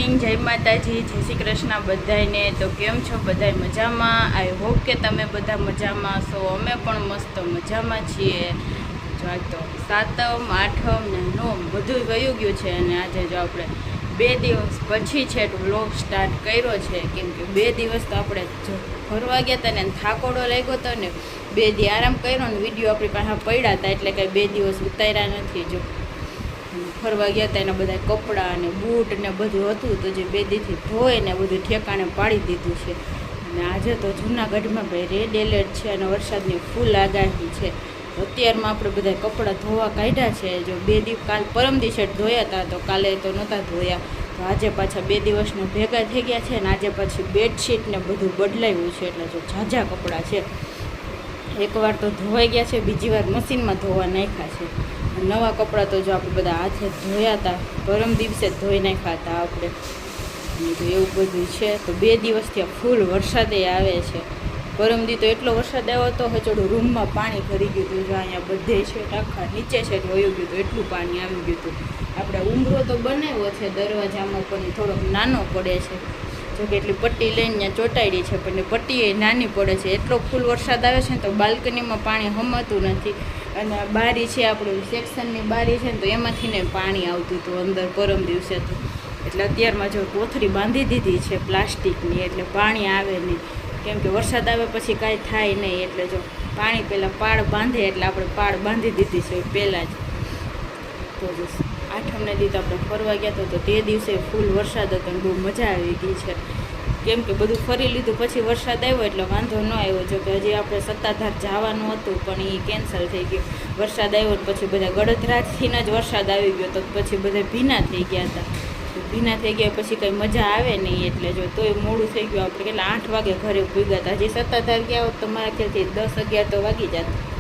Morning, જય માતાજી, જય શ્રી કૃષ્ણ બધાને। તો કેમ છો બધા? મજામાં? આઈ હોપ કે તમે બધા મજામાં છો। અમે પણ મસ્ત મજામાં છીએ। જો આજ તો સાતમ, આઠમ ને નોમ બધું વયું ગયું છે અને આજે જો આપણે 2 દિવસ પછી છે વ્લોગ સ્ટાર્ટ કર્યો છે, કેમ કે 2 દિવસ તો આપણે ફરવા ગયા હતા ને થાકોડો લાગ્યો હતો ને 2 દી આરામ કર્યો ને વિડીયો આપણી પાસે પડ્યા હતા, એટલે કંઈ 2 દિવસ ઉતાર્યા નથી। જો ફરવા ગયા હતા એના બધા કપડાં અને બૂટ ને બધું હતું, તો જે 2 દીથી ધોઈને બધું ઠેકાણે પાડી દીધું છે। અને આજે તો જૂનાગઢમાં ભાઈ રેડ એલર્ટ છે અને વરસાદની ફૂલ આગાહી છે। અત્યારમાં આપણે બધા કપડાં ધોવા કાઢ્યા છે। જો 2 દિવસ કાલ પરમ દિવસે ધોયા હતા, તો કાલે તો નહોતા ધોયા, તો આજે પાછા 2 દિવસના ભેગા થઈ ગયા છે અને આજે પછી બેડશીટ ને બધું બદલાવ્યું છે, એટલે જો ઝાઝા કપડાં છે। એકવાર તો ધોવાઈ ગયા છે, બીજી વાર મશીનમાં ધોવા નાખ્યા છે। નવા કપડાં તો જો આપણે બધા હાથે ધોયા હતા, પરમ દિવસે જ ધોઈ નાખ્યા હતા આપણે, તો એવું બધું છે। તો 2 દિવસથી ફૂલ વરસાદે આવે છે। પરમદી તો એટલો વરસાદ આવ્યો હતો, હચોડું રૂમમાં પાણી ભરી ગયું હતું। જો અહીંયા બધે છે આખા નીચે છે વયું ગયું હતું, એટલું પાણી આવી ગયું હતું। આપણે ઉંબરો તો બનાવ્યો છે દરવાજામાં, પણ થોડોક નાનો પડે છે, જોકે એટલી પટ્ટી લઈને ત્યાં ચોંટાડી છે, પણ પટ્ટી એ નાની પડે છે। એટલો ફૂલ વરસાદ આવે છે ને તો બાલ્કનીમાં પાણી હમાતું નથી, અને બારી છે આપણું સેક્શનની બારી છે ને તો એમાંથી ને પાણી આવતું હતું અંદર પરમ દિવસે તો, એટલે અત્યારમાં જો કોથળી બાંધી દીધી છે પ્લાસ્ટિકની, એટલે પાણી આવે નહીં, કેમ કે વરસાદ આવે પછી કાંઈ થાય નહીં, એટલે જો પાણી પહેલાં પાળ બાંધે, એટલે આપણે પાળ બાંધી દીધી છે પહેલાં જ। તો જો આઠમને દીધું આપણે ફરવા ગયા તો તે દિવસે ફૂલ વરસાદ હતો અને બહુ મજા આવી ગઈ છે, કેમ કે બધું ફરી લીધું પછી વરસાદ આવ્યો એટલે વાંધો ન આવ્યો। જો કે હજી આપણે સત્તાધાર જવાનું હતું પણ એ કેન્સલ થઈ ગયું। વરસાદ આવ્યો ને પછી બધા ગળધરાથી જ વરસાદ આવી ગયો, તો પછી બધા ભીના થઈ ગયા હતા। ભીના થઈ ગયા પછી કંઈ મજા આવે નહીં, એટલે જો તોય મોડું થઈ ગયું। આપણે કેટલા 8 વાગે ઘરે ભૂગ્યા હતા, હજી સત્તાધાર ગયા હોત તો મારા ખ્યાલથી 10-11 તો વાગી જતા।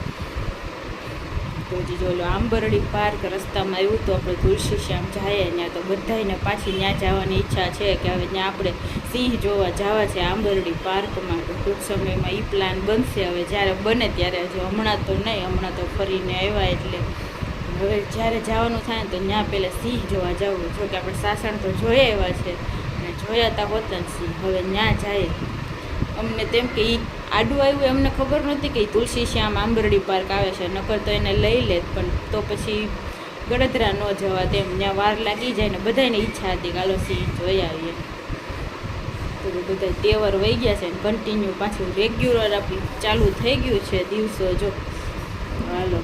તો હજી જો આંબરડી પાર્ક રસ્તામાં આવ્યું તો આપણે તુલસી શ્યામ જઈએ ત્યાં, તો બધાને પાછી ત્યાં જવાની ઈચ્છા છે કે હવે ત્યાં આપણે સિંહ જોવા જવા છે આંબરડી પાર્કમાં। તો ટૂંક સમયમાં એ પ્લાન બનશે, હવે જ્યારે બને ત્યારે। જો હમણાં તો નહીં, હમણાં તો ફરીને આવ્યા, એટલે હવે જ્યારે જવાનું થાય ને તો ત્યાં પહેલાં સિંહ જોવા જવું। જો કે આપણે સાસણ તો જોયા એવા છે અને જોયા હતા હોતા સિંહ, હવે ત્યાં જાય। અમને તેમ કે એ આડું આવ્યું એમને ખબર નહોતી કે તુલસી શ્યામ આંબરડી પાર્ક આવે છે, નકર તો એને લઈ લે, પણ તો પછી ગળધરા ન જવા તેમ, ત્યાં વાર લાગી જાય ને બધાને ઈચ્છા હતી કે હાલો સિંહ જોઈ આવીએ। તો બધા તહેવાર વહી ગયા છે ને કન્ટિન્યુ પાછું રેગ્યુલર આપણી ચાલુ થઈ ગયું છે દિવસો। જો હાલો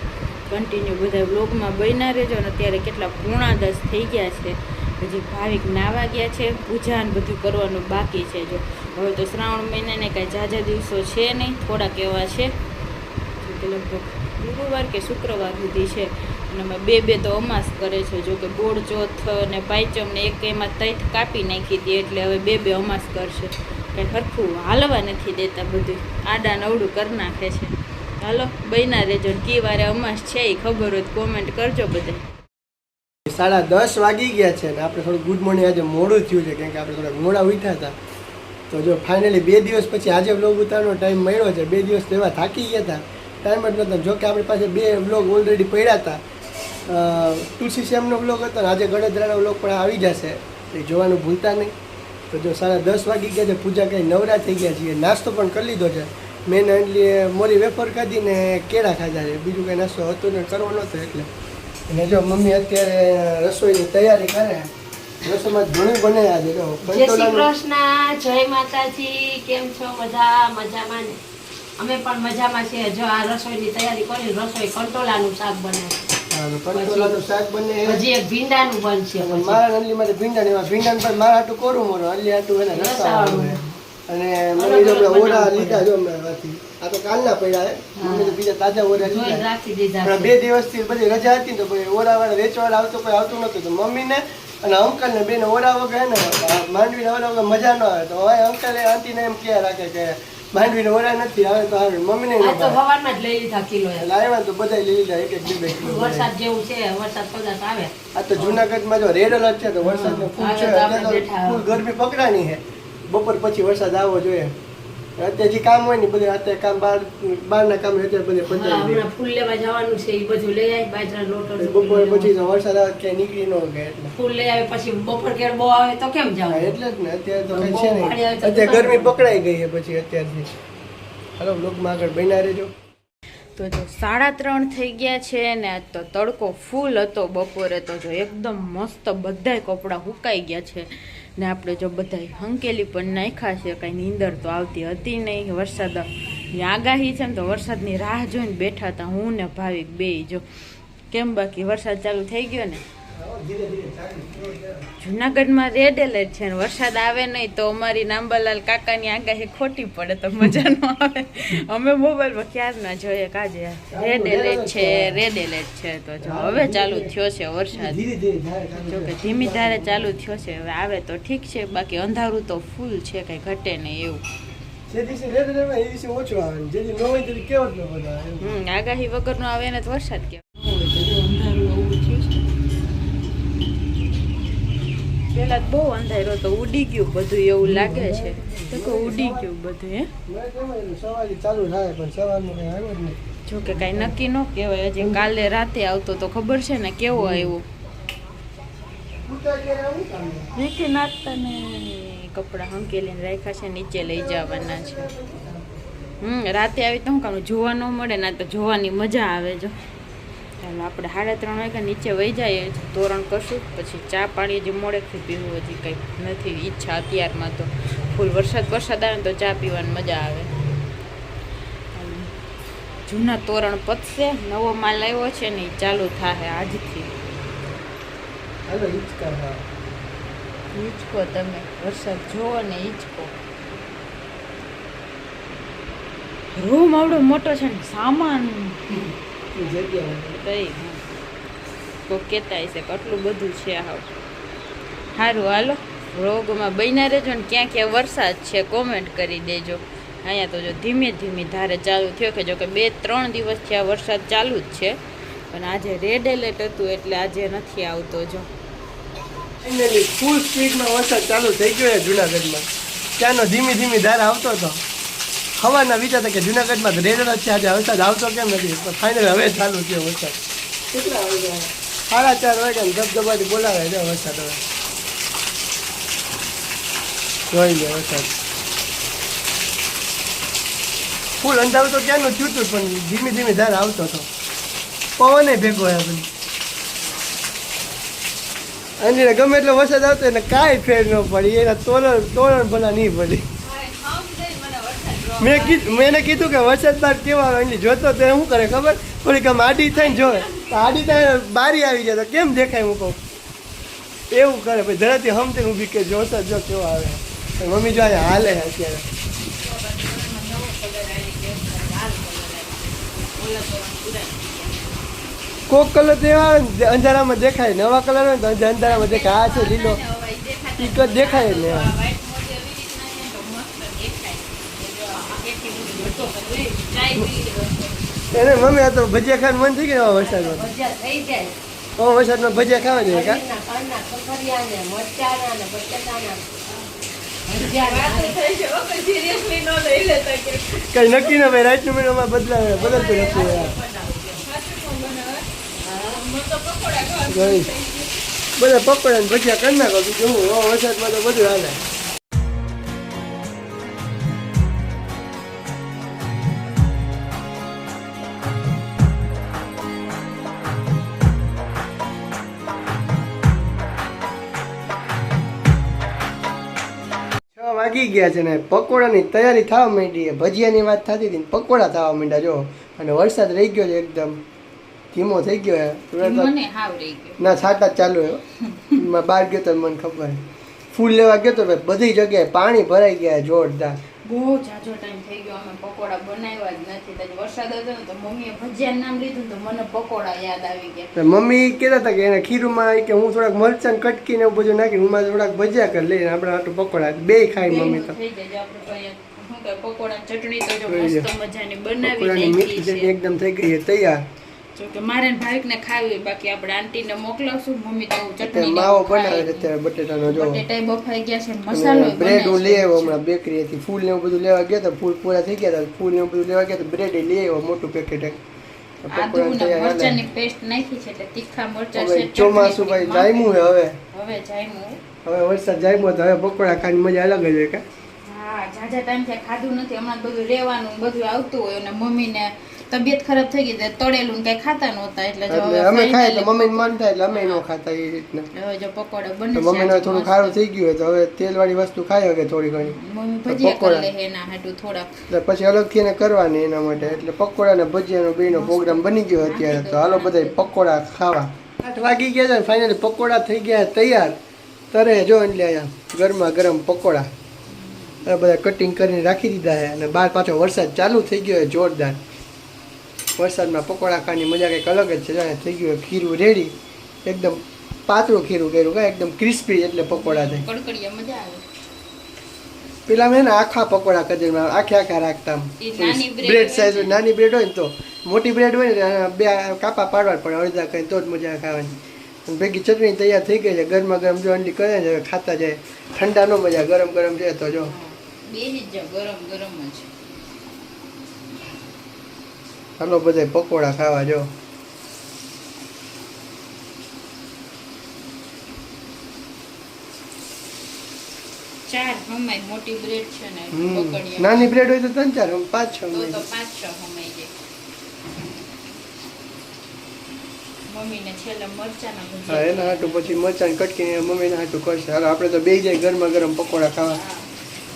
કન્ટિન્યુ બધા વ્લોગમાં બન્યા રહેજો ને। અત્યારે કેટલા 9:30 થઈ ગયા છે, હજી ભાવિક નાવા ગયા છે, પૂજા ને બધું કરવાનું બાકી છે। જો હવે તો શ્રાવણ મહિનાને કાંઈ ઝાઝા દિવસો છે નહીં, થોડાક એવા છે, લગભગ ગુરુવાર કે શુક્રવાર સુધી છે, અને અમે 2 તો અમાસ કરે છે। જો કે બોળ ચોથ અને પાંચમ ને એક એમાં તૈઠ કાપી નાખી હતી, એટલે હવે 2 અમાસ કરશે, કંઈ સરખું હાલવા નથી દેતા, બધું આડા નવડું કરી નાખે છે। હાલો બન્યા રહેજો, કી વારે અમાસ છે એ ખબર હોય તો કોમેન્ટ કરજો બધા। 10:30 વાગી ગયા છે ને આપણે થોડું ગુડ મોર્નિંગ આજે મોડું થયું છે, કેમ કે આપણે થોડા મોડા ઉઠ્યા હતા। તો જો ફાઇનલી 2 દિવસ પછી આજે વ્લોગ ઉતારવાનો ટાઈમ મળ્યો છે। 2 દિવસ તો એવા થાકી ગયા હતા, ટાઈમ જ નહોતો। જો કે આપણી પાસે 2 વ્લોગ ઓલરેડી પડ્યા હતા, તુલસી શ્યામનો વ્લોગ હતો ને આજે ગળધરાનો વ્લોગ પણ આવી જશે, એ જોવાનું ભૂલતા નહીં। તો જો 10:30 વાગી ગયા છે, પૂજા કંઈ નવરા થઈ ગયા છીએ, નાસ્તો પણ કરી લીધો છે। મેં એટલે મોરી વેફર ખાધી ને કેળા ખાધા છે, બીજું કંઈ નાસ્તો હતો ને કરવો નહોતો એટલે। અને જો મમ્મી અત્યારે રસોઈની તૈયારી કરે, રસોઈમાં ઘણું બને આજે। જય શ્રી કૃષ્ણ, જય માતાજી, કેમ છો બધા? મજામાં ને? અમે પણ મજામાં છીએ। જો આ રસોઈની તૈયારી કરી, રસોઈ કંટોલાનું શાક બને, કંટોલાનું શાક બને, હજી એક ભીંડાનું બનશે। મારા નલ્લી માટે ભીંડાનું પર મારા હાટું કોરું મોરો, અલ્લી હાટું એને રસાવાળું, અને મમ્મી જો ઓરા લીધા જો હમણાંથી, આ તો કાલના પડ્યા હે, મમ્મી તો બીજા તાજા ઓરા લીધા રાખી દીધા। 2 દિવસથી બધી રજા હતી તો ઓરાવાળા વેચવાળા આવતો કોઈ આવતું નહોતું, તો મમ્મીને અને અંકલને બેને ઓરા વગર ને માંડવીને ઓરા વગર મજા ન આવે, તો હવે અંકલે આંટીને એમ કહ્યા રાખે કે માંડવીને ઓરા નથી આવે તો આવે, મમ્મીને તો સવારમાં જ લઈ લીધા કિલો લાવ્યા તો બધા લઈ લીધા 1-2 કિલો। વરસાદ જેવું છે, વરસાદ કદાચ આવે। આ તો જુનાગઢમાં જો રેડ એલર્ટ છે, તો વરસાદનો ફૂલ છે, ફૂલ ગરમી પકડાની છે, બપોર પછી વરસાદ આવવો જોઈએ। અત્યારે જે કામ હોય ને બધું અત્યારે કામ બહારના કામ અત્યારે બધે હા, પતાવી હમણાં ફૂલ લેવા જવાનું છે એ બધું લઈ આવી બાજરા લોટો દે બપોર પછી તો વરસાદ આવે ક્યાંય નીકળી ન ગયા એટલે ફૂલ લઈ આવે પછી બપોર કેળ બહુ આવે તો કેમ જાવ હા, એટલે જ ને અત્યારે તો કઈ બહુ છે પાણી આવે નહીં તો અત્યારે ગરમી પકડાઈ ગઈ છે પછી અત્યારથી હાલો બ્લોગમાં આગળ બન્યા રહેજો. તો જો 3:30 થઈ ગયા છે ને આજ તો તડકો ફૂલ હતો બપોરે તો જો એકદમ મસ્ત બધાય કપડાં સુકાઈ ગયા છે ને આપણે જો બધાય હંકેલી પણ નાખ્યા છે કાંઈ નીંદર તો આવતી હતી નહીં વરસાદની આગાહી છે ને તો વરસાદની રાહ જોઈને બેઠા હતા હું ને ભાવિક બેય જો કેમ બાકી વરસાદ ચાલુ થઈ ગયો ને ધીરે ધીરે ચાલી જુનાગઢમાં રેડ એલર્ટ છે ને વરસાદ આવે નહીં તો અમારી નાંબાલાલ કાકાની આગાહી ખોટી પડે તો મજા ન આવે અમે મોબાઈલમાં ક્યારના જોઈએ કાજે રેડ એલર્ટ છે તો જો હવે ચાલુ થયો છે વરસાદ ધીરે ધીરે ધારે ચાલુ જો કે ધીમી ધારે ચાલુ થયો છે હવે આવે તો ઠીક છે બાકી અંધારું તો ફૂલ છે કઈ ઘટે નહીં એવું જે દિવસે રેડ એલર્ટ એ દિવસે ઓછો આવે ને જે દિવસે ન હોય તે કેવો જ ન બધો આવે આગાહી વગરનો આવે ને તો વરસાદ કેવો અંધારું એવું થયું છે પેલા બહુ અંધારો તો ઉડી ગયું બધું એવું લાગે છે તો કે ઉડી ગયું બધું હે સવારે ચાલુ થાય પણ સવારનું કઈ આવ્યો જ નહીં જો કે કાંઈ નક્કી ન કહેવાય હજી કાલે રાતે આવતો તો ખબર છે ને કેવો આવ્યો નીચે નાખતા ને કપડાં હંકેલીને રાખ્યા છે નીચે લઈ જવાના છે રાતે આવી તો શું કામ જોવા ન મળે ના તો જોવાની મજા આવે જો ચાલો આપણે 3:30 વાગ્યા નીચે વહી જઈએ તોરણ કરશું પછી ચા પાણી હજી મોડેકથી પીવું હજી કંઈ નથી ઈચ્છા અત્યારમાં તો ફૂલ વરસાદ આવે ને તો ચા પીવાની મજા આવે જૂના તોરણ પતશે નવો માલ આવ્યો છે ને એ ચાલુ થાય આજથી હાલો હિચકા હા હિંચકો તમે વરસાદ જોવો ને હિંચકો રૂમ આવડો મોટો છે ને સામાન જગ્યા કઈ કોઈ કહેતા હશે કે આટલું બધું છે હાવ સારું હાલો રોગમાં બન્યા રહેજો ને ક્યાં ક્યાં વરસાદ છે કોમેન્ટ કરી દેજો અહીંયા તો જો ધીમે ધીમે ધારે ચાલુ થયો કે જો કે 2-3 દિવસથી આ વરસાદ ચાલુ જ છે પણ આજે રેડ એલર્ટ હતું એટલે આજે નથી આવતો જો ફાઇનલી ફૂલ સ્પીડમાં વરસાદ ચાલુ થઈ ગયો છે જુનાગઢમાં ત્યાંનો ધીમી ધીમી ધાર આવતો હતો હવાના વિચારતા કે જુનાગઢમાં રેડ એલર્ટ છે આજે વરસાદ આવતો કેમ નથી પણ ફાઇનલ હવે ચાલુ થયો વરસાદ કેટલા વાગ્યા 4:30 વાગ્યા ને ધબધબાટી બોલાવે છે વરસાદ હવે જોઈ લે વરસાદ ફૂલ અંધારું તો ક્યાંનું થયું હતું પણ ધીમી ધીમી ધાર આવતો હતો પવને ભેગો હોય બધું અને ગમે એટલો વરસાદ આવતો એને કાંઈ ફેર ન પડી એના તોરણ ભલા નહીં પડી મેં કીધું કે વરસાદ બાર કેવા આવે એટલે જોતો તો શું કરે ખબર થોડીક આમ આડી થઈને જોવે તો આડી થાય બારી આવી જાય તો કેમ દેખાય હું કહું એવું કરે પછી ધરાથી હમતે ઊભી કે જો વરસાદ જો કેવો આવે મમ્મી જો અહીંયા હાલે અત્યારે કોક કલર તો એવા આવે ને અંધારામાં દેખાય નવા કલર હોય ને તો અંધારામાં દેખાય આ છે લીલો ઈ દેખાય ને એને મમ્મી આ તો ભજીયા ખાવાનું મન થઈ ગયું વરસાદમાં વરસાદમાં ભજીયા ખાવા જોઈએ કા કઈ નક્કી ના ભાઈ રાતનું મહિનામાં બદલતું નથી બધા પકોડા ને ભજીયા કરી નાખો બીજું હું વરસાદમાં તો બધું હાલે વાગી ગયા છે ને પકોડાની તૈયારી થવા માંડી છે ભજીયાની વાત થતી હતી પકોડા થવા માંડ્યા જો અને વરસાદ રહી ગયો છે એકદમ ધીમો થઈ ગયો છે ના છાંટા ચાલુ છે બહાર ગયો તો મને ખબર ફૂલ લેવા ગયો તો બધી જગ્યાએ પાણી ભરાઈ ગયા જોરદાર બહુ જાજો ટાઈમ થઈ ગયો અમે પકોડા બનાવ્યા જ નથી તો વરસાદ હતો ને તો મમ્મીએ ભજીયાનું નામ લીધું તો મને પકોડા યાદ આવી ગયા મમ્મી કહેતા હતા કે એને ખીરુમાં કે હું થોડાક મરચાં કટકીને એવું બધું નાખી હું મારે થોડાક ભજીયા કરી લઈને આપણે આટલું પકોડા બે ખાઈ મમ્મી તો થઈ જાય આપણે પકોડા ચટણી તો જો મસ્ત મજાની બનાવી એકદમ થઈ ગઈ તૈયાર જો કે મારે ને ભાવિકને ખાવી હોય, બાકી આપણે આંટીને મોકલાવશું. મમ્મી તો ચટણી ને માવો એવું ખાય. બનાવે છે અત્યારે બટેટાનો જો બટેટાય બફાઈ ગયા છે, મસાલો બ્રેડ હું લઈ આવ્યો હમણાં બેકરીથી. ફૂલ ને એવું બધું લેવા ગયા હતા, ફૂલ પૂરા થઈ ગયા હતા, ફૂલ ને એવું બધું લેવા ગયા હતા, બ્રેડ લઈ આવ્યો મોટું પેકેટ. આદુ ને મરચાની પેસ્ટ નાખી છે એટલે તીખા મરચા છે. ચોમાસું ભાઈ જામ્યું હે હવે જામ્યું. હવે વરસાદ જામ્યો તો હવે પકોડા ખાવાની મજા અલગ જ હોય કે હા, ઝાઝા ટાઈમ થી ખાધું નથી. હમણાં બધું રહેવાનું બધું આવતું હોય અને મમ્મીને તબિયત ખરાબ થઈ ગઈ, તળેલું કઈ ખાતા નહોતા એટલે જો હવે અમે ખાય finally તો મમ્મી મન થાય એટલે અમે ન ખાતા એ રીતના. હવે જો પકોડા તો બને મમ્મીને થોડું ખારું થઈ ગયું હોય તો હવે તેલવાળી વસ્તુ ખાઈ શકે થોડી ઘણી. મમ્મી તો ભજીયા પકોડા. કરી લે એના હાટું થોડાક. એટલે પછી અલગથી એને કરવાની એના માટે. એટલે પકોડા ને ભજીયાનો બેનો પ્રોગ્રામ બની ગયો અત્યારે. તો હાલો બધા પકોડા ખાવા. 8 વાગી ગયા છે ફાઇનલી પકોડા થઈ ગયા તૈયાર. તરે જો એટલે અહીંયા ગરમા ગરમ પકોડા હવે બધા કટિંગ કરીને રાખી દીધા છે. અને બહાર પાછો વરસાદ ચાલુ થઈ ગયો છે જોરદાર. વરસાદમાં પકોડા ખાવાની મજા કંઈક અલગ જ છે. જાણે થઈ ગયું ખીરું રેડી, એકદમ પાતળું ખીરું કર્યું કાંઈ એકદમ ક્રિસ્પી એટલે પકોડા થાય. કડકડિયા મજા આવે. પેલા મેં ને આખા પકોડા કરી આખા રાખતા એ નાની bread બ્રેડ હોય સાઈઝ ને. નાની બ્રેડ હોય ને તો મોટી બ્રેડ હોય ને બે કાપા પાડવા પણ અડધા કઈ તો જ મજા ખાવાની. અને ભેગી ચટણી તૈયાર થઈ ગઈ છે. ગરમા ગરમ જો અંડી કરે છે ખાતા જાય. ઠંડા નો મજા, ગરમ ગરમ છે તો જો બે જ ગરમ ગરમ જ. હાલો બધા પકોડા ખાવા જો. ચાર હમાય મોટી બ્રેડ છે ને પકડીએ. નાની બ્રેડ હોય તો 3-4 5-6 તો 5-6 હમાઈ જાય. મમ્મીને છેલ્લે મરચાના હા ભજીયા. એના હાટું પછી મરચાં કટકીને મમ્મીના હાટું કરશે. હાલો આપણે તો બે જાય ગરમા ગરમ પકોડા ખાવા.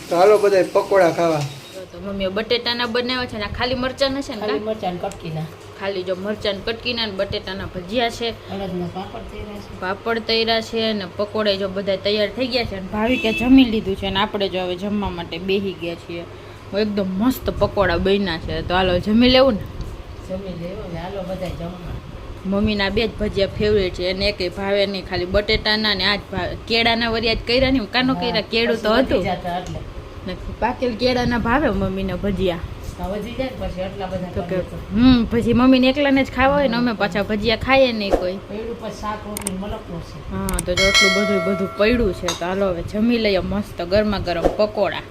તો હાલો બધા પકોડા ખાવા. તો મમ્મીએ બટેટાના બનાવ્યા છે ને ખાલી મરચાના છે ને ખાલી કાં? મરચાં કટકીના ખાલી જો મરચાં કટકીના ને બટેટાના ભજીયા છે, અડદના પાપડ તૈયાર છે. પાપડ તૈયાર છે અને પકોડે જો બધા તૈયાર થઈ ગયા છે. અને ભાવિકે જમી લીધું છે અને આપણે જો હવે જમવા માટે બેસી ગયા છીએ. એકદમ મસ્ત પકોડા બન્યા છે. તો હાલો જમી લેવું ને. જમી લેવું ને હાલો બધા જમવા. મમ્મીના બે જ ભજીયા ફેવરેટ છે અને એકેય ભાવે નહીં. ખાલી બટેટાના ને આજ કેળાના વરિયાજ કર્યા નહીં. કાનો કર્યા? કેળું તો હતું ને પાકેલ કેળાના ભાવે મમ્મીને ભજીયા. વધી જાય ને પછી એટલા બધા તો કે કરીએ તો. પછી મમ્મીને એકલાને જ ખાવા હોય ને અમે પાછા ભજીયા ખાઈએ નહીં કોઈ. પેલું પછી શાક રોટલી મલકનું છે. હા તો જો એટલું બધું પડ્યું છે. તો હાલો હવે જમી લઈએ મસ્ત ગરમા ગરમ પકોડા.